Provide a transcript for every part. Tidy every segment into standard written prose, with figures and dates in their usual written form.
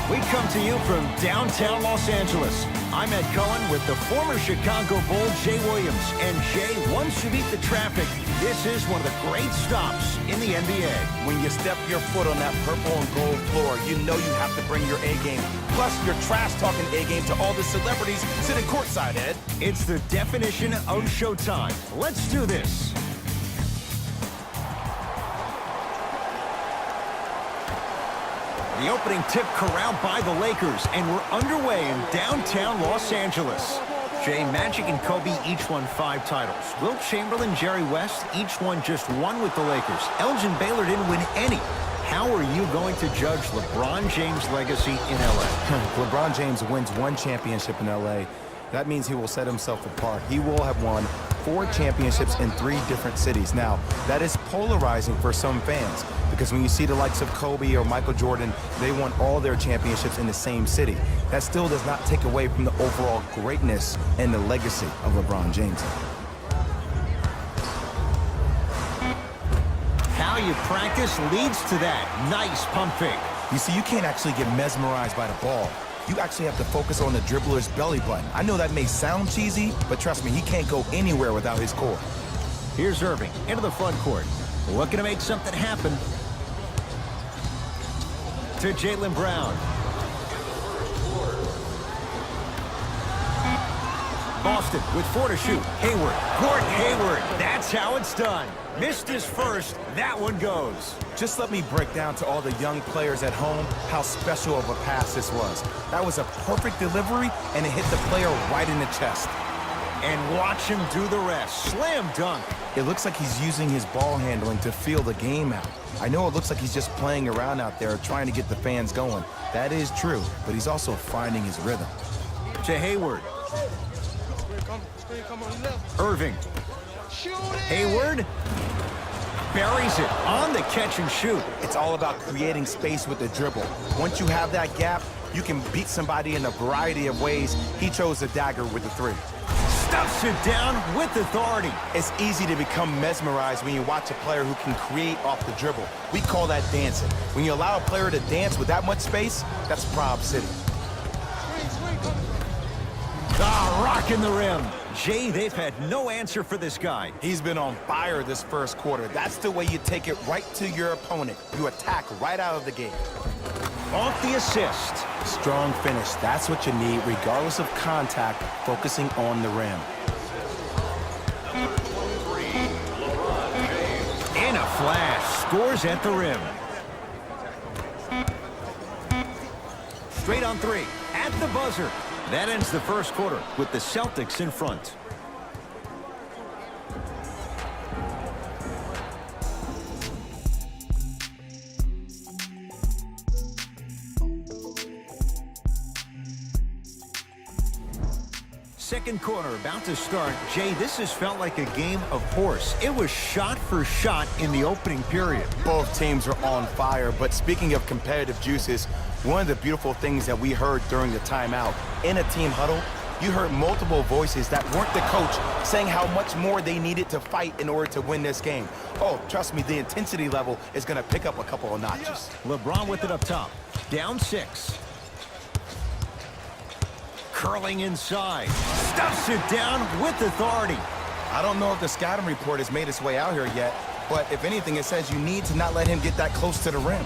We come to you from downtown Los Angeles. I'm Ed Cohen with the former Chicago Bull, Jay Williams. And Jay, once you beat the traffic, this is one of the great stops in the NBA. When you step your foot on that purple and gold floor, you know you have to bring your A game. Plus, you're trash-talking A game to all the celebrities sitting courtside, Ed. It's the definition of showtime. Let's do this. The opening tip corralled by the Lakers, and we're underway in downtown Los Angeles. Jay, Magic and Kobe each won 5 titles. Wilt Chamberlain, Jerry West, each won just 1 with the Lakers. Elgin Baylor didn't win any. How are you going to judge LeBron James' legacy in L.A.? LeBron James wins 1 championship in L.A. That means he will set himself apart. He will have won 4 championships in 3 different cities. Now, that is polarizing for some fans because when you see the likes of Kobe or Michael Jordan, they won all their championships in the same city. That still does not take away from the overall greatness and the legacy of LeBron James. How you practice leads to that. Nice pump fake. You see, you can't actually get mesmerized by the ball. You actually have to focus on the dribbler's belly button. I know that may sound cheesy, but trust me, he can't go anywhere without his core. Here's Irving into the front court. Looking to make something happen. To Jaylen Brown. Boston with 4 to shoot. Hayward. Gordon Hayward. That's how it's done. Missed his first. That one goes. Just let me break down to all the young players at home how special of a pass this was. That was a perfect delivery, and it hit the player right in the chest. And watch him do the rest. Slam dunk. It looks like he's using his ball handling to feel the game out. I know it looks like he's just playing around out there trying to get the fans going. That is true, but he's also finding his rhythm. To Hayward. Irving. Hayward buries it on the catch and shoot. It's all about creating space with the dribble. Once you have that gap, you can beat somebody in a variety of ways. He chose the dagger with the 3. Stuffs it down with authority. It's easy to become mesmerized when you watch a player who can create off the dribble. We call that dancing. When you allow a player to dance with that much space, that's Prob City. Rocking the rim. Jay, they've had no answer for this guy. He's been on fire this first quarter. That's the way you take it right to your opponent. You attack right out of the gate. Off the assist. Strong finish. That's what you need, regardless of contact, focusing on the rim. In a flash. Scores at the rim. Straight on 3. At the buzzer. That ends the first quarter with the Celtics in front. Second quarter about to start. Jay, this has felt like a game of horse. It was shot for shot in the opening period. Both teams are on fire, but speaking of competitive juices, one of the beautiful things that we heard during the timeout, in a team huddle, you heard multiple voices that weren't the coach saying how much more they needed to fight in order to win this game. Oh, trust me, the intensity level is going to pick up a couple of notches. LeBron with it up top. Down 6. Curling inside. Stuffs it down with authority. I don't know if the scouting report has made its way out here yet, but if anything, it says you need to not let him get that close to the rim.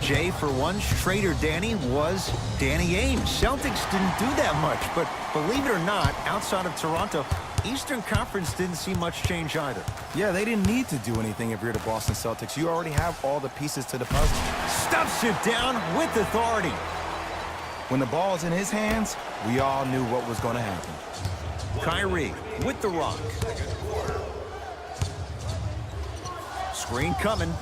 Jay, for one, Schrader Danny was Danny Ainge. Celtics didn't do that much, but believe it or not, outside of Toronto, Eastern Conference didn't see much change either. Yeah, they didn't need to do anything if you're the Boston Celtics. You already have all the pieces to the puzzle. Stuffs it down with authority. When the ball's in his hands, we all knew what was going to happen. Kyrie with the rock. Screen coming.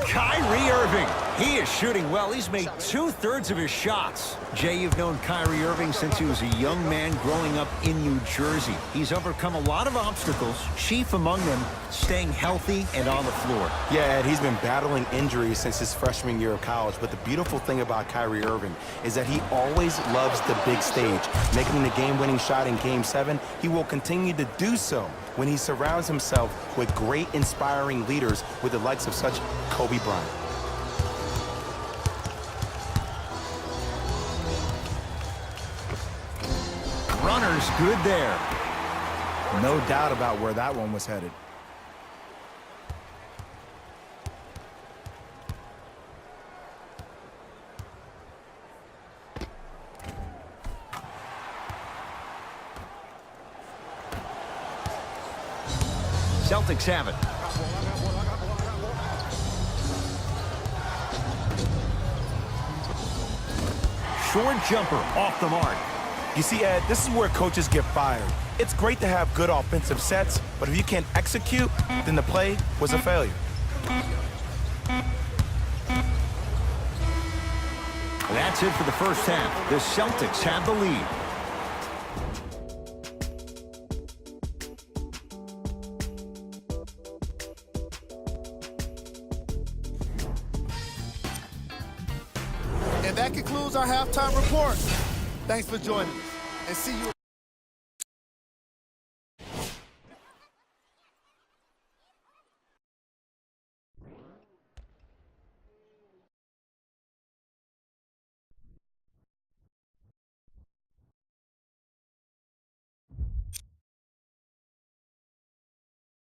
Kyrie Irving. He is shooting well. He's made 2/3 of his shots. Jay, you've known Kyrie Irving since he was a young man growing up in New Jersey. He's overcome a lot of obstacles, chief among them staying healthy and on the floor. Yeah, Ed, he's been battling injuries since his freshman year of college, but the beautiful thing about Kyrie Irving is that he always loves the big stage. Making the game-winning shot in Game 7, he will continue to do so when he surrounds himself with great, inspiring leaders with the likes of such Kobe Bryant. Runner's good there. No doubt about where that one was headed. Celtics have it. Short jumper off the mark. You see, Ed, this is where coaches get fired. It's great to have good offensive sets, but if you can't execute, then the play was a failure. That's it for the first half. The Celtics have the lead. And that concludes our halftime report. Thanks for joining us, and see you.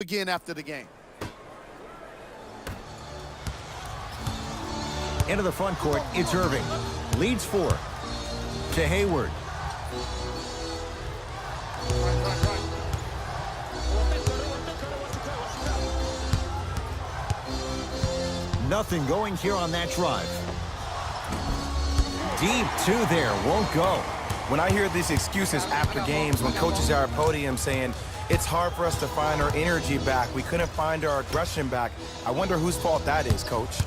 Again after the game. Into the front court, it's Irving. Leads 4. To Hayward. Nothing going here on that drive. Deep 2 there, won't go. When I hear these excuses after games, when coaches are at podium saying, it's hard for us to find our energy back, we couldn't find our aggression back, I wonder whose fault that is, Coach.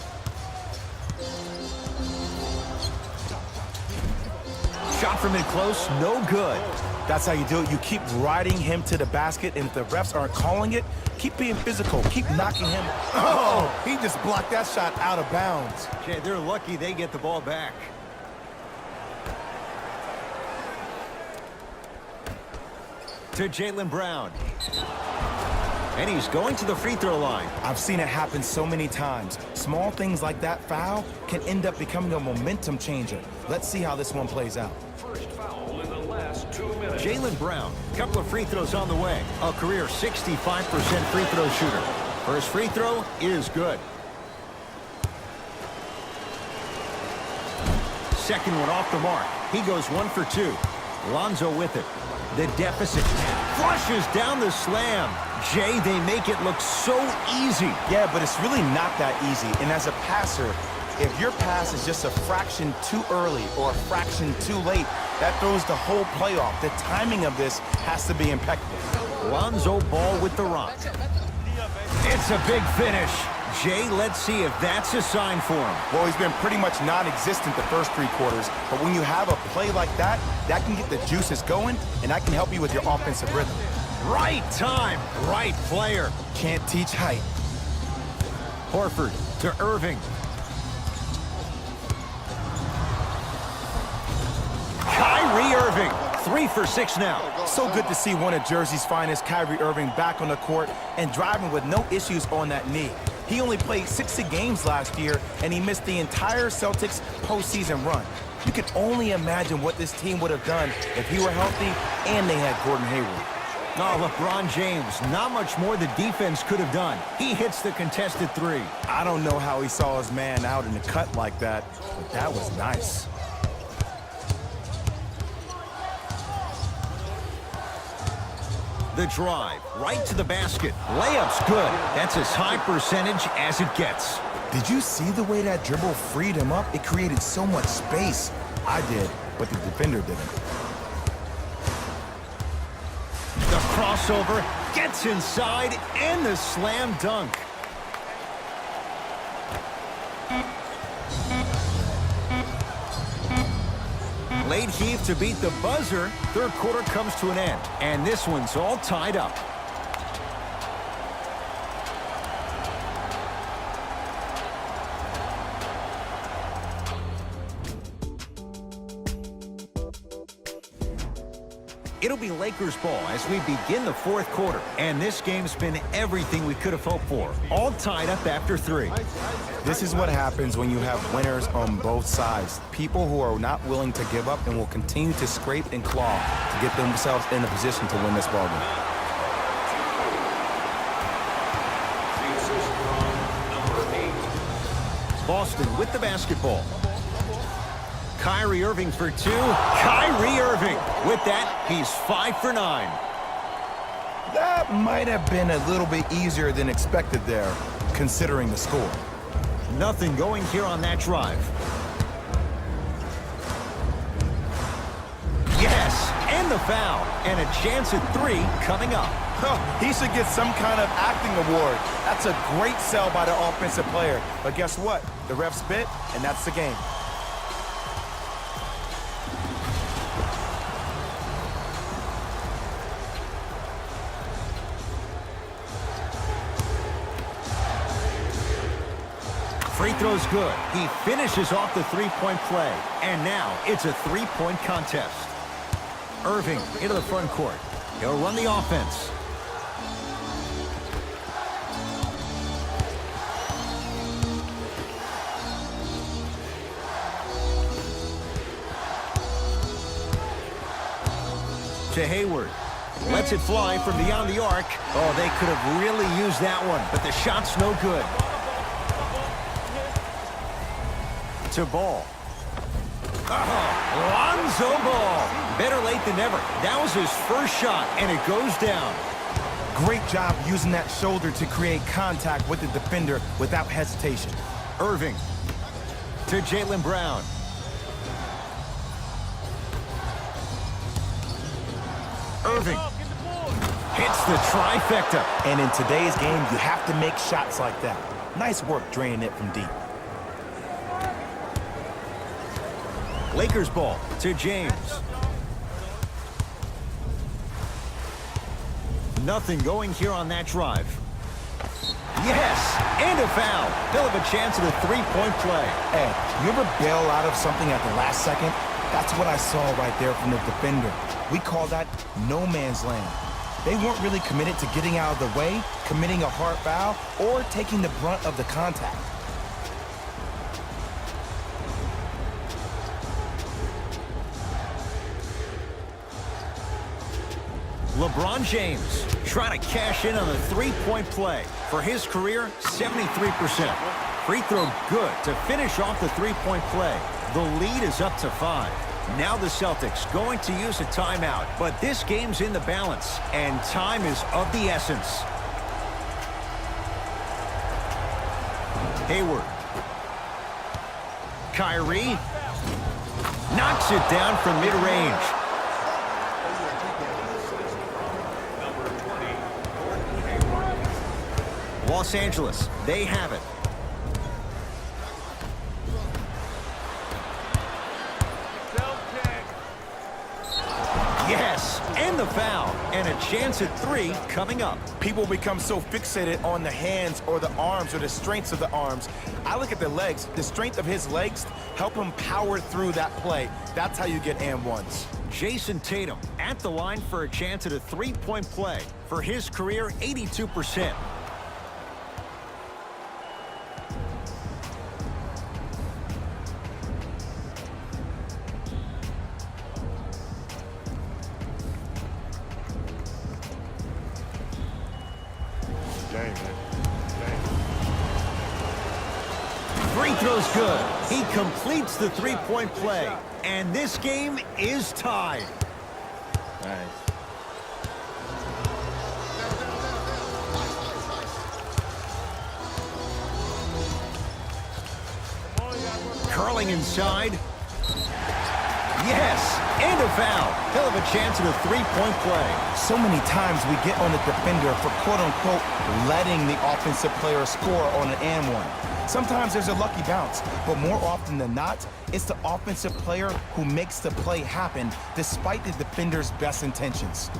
Shot from in close, no good. That's how you do it. You keep riding him to the basket, and if the refs aren't calling it, keep being physical. Keep knocking him. Oh, he just blocked that shot out of bounds. Jay, they're lucky they get the ball back. To Jaylen Brown. And he's going to the free throw line. I've seen it happen so many times. Small things like that foul can end up becoming a momentum changer. Let's see how this one plays out. First foul in the last 2 minutes. Jaylen Brown, couple of free throws on the way. A career 65% free throw shooter. First free throw is good. Second one off the mark. He goes 1 for 2. Lonzo with it. The deficit flushes down the slam. Jay, they make it look so easy. Yeah, but it's really not that easy. And as a passer, if your pass is just a fraction too early or a fraction too late, that throws the whole play off. The timing of this has to be impeccable. Lonzo Ball with the rock. It's a big finish. Jay, let's see if that's a sign for him. Well, he's been pretty much non-existent the first 3 quarters, but when you have a play like that, that can get the juices going, and that can help you with your offensive rhythm. Right time, right player. Can't teach height. Horford to Irving. Kyrie Irving, 3 for 6 now. So good to see one of Jersey's finest, Kyrie Irving, back on the court and driving with no issues on that knee. He only played 60 games last year, and he missed the entire Celtics postseason run. You can only imagine what this team would have done if he were healthy and they had Gordon Hayward. Oh, LeBron James, not much more the defense could have done. He hits the contested 3. I don't know how he saw his man out in the cut like that, but that was nice. The drive, right to the basket. Layup's good. That's as high percentage as it gets. Did you see the way that dribble freed him up? It created so much space. I did, but the defender didn't. The crossover gets inside and the slam dunk. Late heave to beat the buzzer. Third quarter comes to an end, and this one's all tied up. It'll be Lakers ball as we begin the fourth quarter, and this game's been everything we could have hoped for. All tied up after 3. This is what happens when you have winners on both sides. People who are not willing to give up and will continue to scrape and claw to get themselves in a position to win this ballgame. The assist on number 8. Boston with the basketball. Kyrie Irving for 2. Kyrie Irving. With that, he's 5 for 9. That might have been a little bit easier than expected there, considering the score. Nothing going here on that drive. Yes, and the foul. And a chance at 3 coming up. He should get some kind of acting award. That's a great sell by the offensive player. But guess what? The ref spit, and that's the game. Free throw's good. He finishes off the three-point play. And now it's a three-point contest. Irving into the front court. He'll run the offense. To Hayward. Lets it fly from beyond the arc. Oh, they could have really used that one, but the shot's no good. To Ball. Lonzo Ball. Better late than never. That was his first shot, and it goes down. Great job using that shoulder to create contact with the defender without hesitation. Irving. To Jaylen Brown. Irving. Hits the trifecta. And in today's game, you have to make shots like that. Nice work draining it from deep. Lakers ball to James. Nothing going here on that drive. Yes, and a foul. They'll have a chance at a three-point play. Hey, you ever bail out of something at the last second? That's what I saw right there from the defender. We call that no man's land. They weren't really committed to getting out of the way, committing a hard foul, or taking the brunt of the contact. LeBron James trying to cash in on a three-point play. For his career, 73%. Free throw good to finish off the three-point play. The lead is up to 5. Now the Celtics going to use a timeout, but this game's in the balance, and time is of the essence. Hayward. Kyrie knocks it down from mid-range. Los Angeles, they have it. Yes, and the foul, and a chance at 3 coming up. People become so fixated on the hands or the arms or the strengths of the arms. I look at the legs. The strength of his legs help him power through that play. That's how you get and ones. Jason Tatum at the line for a chance at a three-point play. For his career, 82%. Free throw's good. He completes the three-point play. And this game is tied. Nice. Curling inside. Yes, And a foul. He'll have a chance at a three-point play. So many times we get on the defender for quote-unquote letting the offensive player score on an and one. Sometimes there's a lucky bounce, but more often than not, it's the offensive player who makes the play happen despite the defender's best intentions.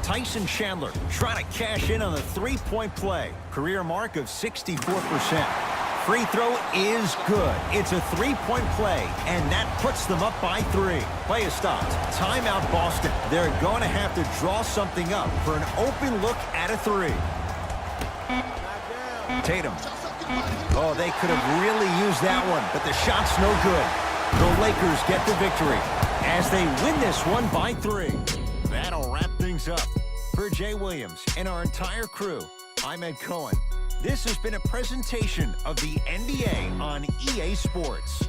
Tyson Chandler trying to cash in on the three-point play. Career mark of 64%. Free throw is good. It's a three-point play, and that puts them up by 3. Play is stopped. Timeout Boston. They're going to have to draw something up for an open look at a 3. Tatum. Oh, they could have really used that one, but the shot's no good. The Lakers get the victory as they win this one by 3. That'll wrap things up. For Jay Williams and our entire crew, I'm Ed Cohen. This has been a presentation of the NBA on EA Sports.